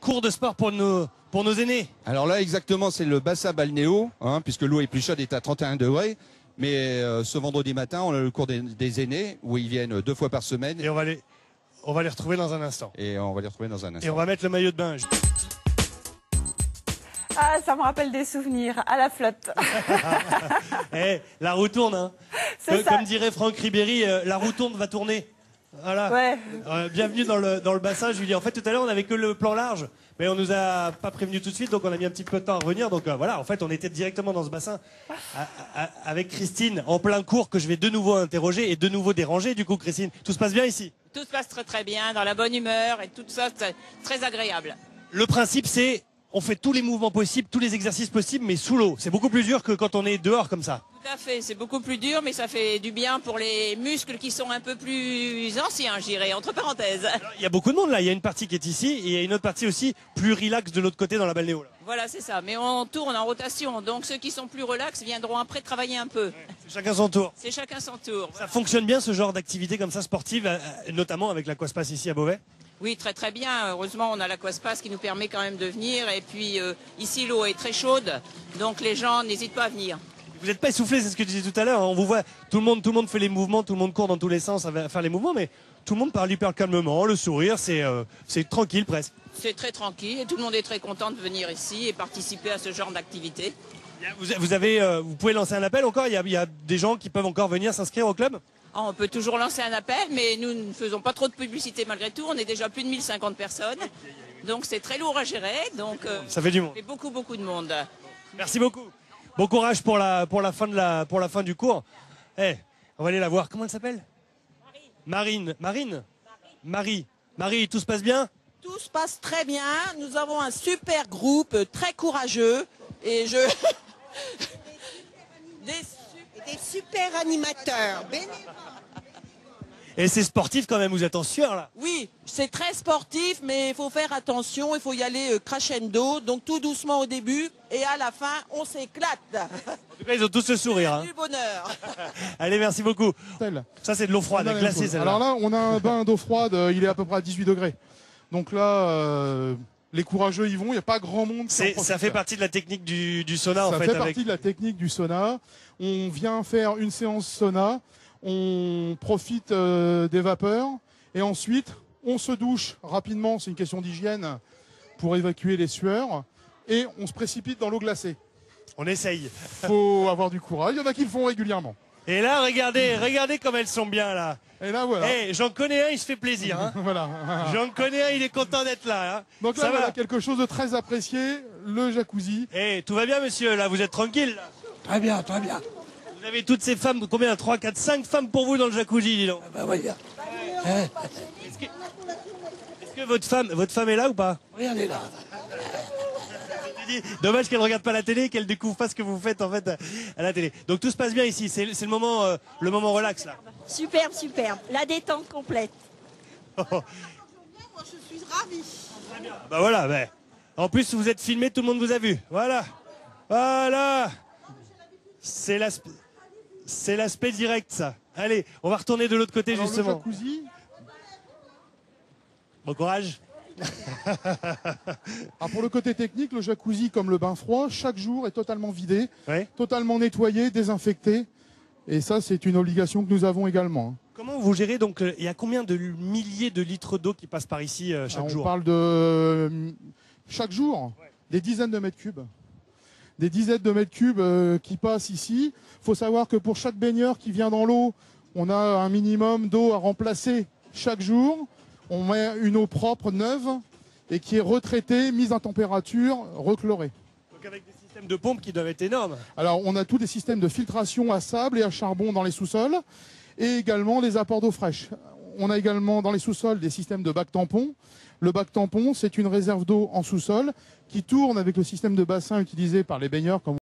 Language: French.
Cours de sport pour nos aînés. Alors là, exactement, c'est le bassin balnéo, hein, puisque l'eau est plus chaude, est à 31 degrés. Mais ce vendredi matin, on a le cours des aînés, où ils viennent 2 fois par semaine. Et on va les retrouver dans un instant. Et on va les retrouver dans un instant. Et on va mettre le maillot de bain. Ah, ça me rappelle des souvenirs à la flotte. Eh, la roue tourne, hein. Comme dirait Franck Ribéry, la roue tourne va tourner. Voilà. Ouais. Bienvenue dans le bassin, Julie. En fait, tout à l'heure, on n'avait que le plan large, mais on nous a pas prévenu tout de suite, donc on a mis un petit peu de temps à revenir. Donc voilà, en fait, on était directement dans ce bassin avec Christine, en plein cours, que je vais de nouveau interroger et de nouveau déranger. Du coup, Christine, tout se passe bien ici? Tout se passe très très bien, dans la bonne humeur et tout ça, c'est très agréable. Le principe, c'est on fait tous les mouvements possibles, tous les exercices possibles, mais sous l'eau. C'est beaucoup plus dur que quand on est dehors comme ça. Tout à fait, c'est beaucoup plus dur, mais ça fait du bien pour les muscles qui sont un peu plus anciens, je dirais, entre parenthèses. Alors, il y a beaucoup de monde là, il y a une partie qui est ici, et il y a une autre partie aussi plus relax de l'autre côté dans la balnéo. Là. Voilà, c'est ça, mais on tourne en rotation, donc ceux qui sont plus relax viendront après travailler un peu. C'est chacun son tour. C'est chacun son tour. Ça fonctionne bien ce genre d'activité comme ça sportive, notamment avec l'Aquaspace ici à Beauvais? Oui, très très bien. Heureusement, on a l'Aquaspace qui nous permet quand même de venir. Et puis ici, l'eau est très chaude, donc les gens n'hésitent pas à venir. Vous n'êtes pas essoufflé, c'est ce que je disais tout à l'heure. On vous voit, tout le monde fait les mouvements, tout le monde court dans tous les sens à faire les mouvements, mais tout le monde parle hyper calmement, le sourire, c'est tranquille presque. C'est très tranquille et tout le monde est très content de venir ici et participer à ce genre d'activité. Vous pouvez lancer un appel encore? Il y a des gens qui peuvent encore venir s'inscrire au club? On peut toujours lancer un appel, mais nous ne faisons pas trop de publicité malgré tout. On est déjà plus de 1050 personnes, donc c'est très lourd à gérer. Donc ça fait du monde. Et beaucoup de monde. Merci beaucoup. Bon courage pour la fin du cours. Eh, on va aller la voir. Comment elle s'appelle? Marine. Marie, tout se passe bien? Tout se passe très bien. Nous avons un super groupe, très courageux, et des super animateurs. Et c'est sportif quand même, vous êtes en sueur là? Oui, c'est très sportif, mais il faut faire attention, il faut y aller crescendo, donc tout doucement au début, et à la fin, on s'éclate. En tout cas, ils ont tous le sourire. Hein. Du bonheur. Allez, merci beaucoup. Ça, c'est de l'eau froide, glacée celle-là. Alors là, on a un bain d'eau froide, il est à peu près à 18 degrés. Donc là, les courageux y vont, il n'y a pas grand monde. Ça fait partie de la technique du sauna, en fait. Ça fait partie de la technique du sauna. On vient faire une séance sauna. On profite des vapeurs et ensuite on se douche rapidement, c'est une question d'hygiène pour évacuer les sueurs et on se précipite dans l'eau glacée. On essaye. Faut avoir du courage, il y en a qui le font régulièrement. Et là, regardez comme elles sont bien là. Et là voilà. Hey, j'en connais un, il se fait plaisir. Hein. Voilà. J'en connais un, il est content d'être là. Hein. Donc là, ça voilà va. quelque chose de très apprécié, le jacuzzi. Hey, tout va bien monsieur, là, vous êtes tranquille là? Très bien, très bien. Vous avez toutes ces femmes, combien? 3, 4, 5 femmes pour vous dans le jacuzzi, dis donc. Ah bah voyons. Est-ce que votre femme est là ou pas? Rien n'est là. Dommage qu'elle regarde pas la télé, qu'elle découvre pas ce que vous faites en fait à la télé. Donc tout se passe bien ici, c'est le moment relax là. Superbe. La détente complète. Moi, je suis ravie. Bah voilà, bah. En plus vous êtes filmé, tout le monde vous a vu. Voilà. C'est l'aspect direct, ça. Allez, on va retourner de l'autre côté. Alors, justement. Le jacuzzi. Bon courage. Alors pour le côté technique, le jacuzzi comme le bain froid, chaque jour est totalement vidé, totalement nettoyé, désinfecté. Et ça, c'est une obligation que nous avons également. Comment vous gérez donc? Il y a combien de milliers de litres d'eau qui passent par ici chaque jour? On parle de chaque jour, des dizaines de mètres cubes. Des dizaines de mètres cubes qui passent ici. Il faut savoir que pour chaque baigneur qui vient dans l'eau, on a un minimum d'eau à remplacer chaque jour. On met une eau propre, neuve, et qui est retraitée, mise en température, rechlorée. Donc avec des systèmes de pompes qui doivent être énormes. Alors on a tous des systèmes de filtration à sable et à charbon dans les sous-sols, et également les apports d'eau fraîche. On a également dans les sous-sols des systèmes de bac tampon. Le bac tampon, c'est une réserve d'eau en sous-sol qui tourne avec le système de bassin utilisé par les baigneurs, comme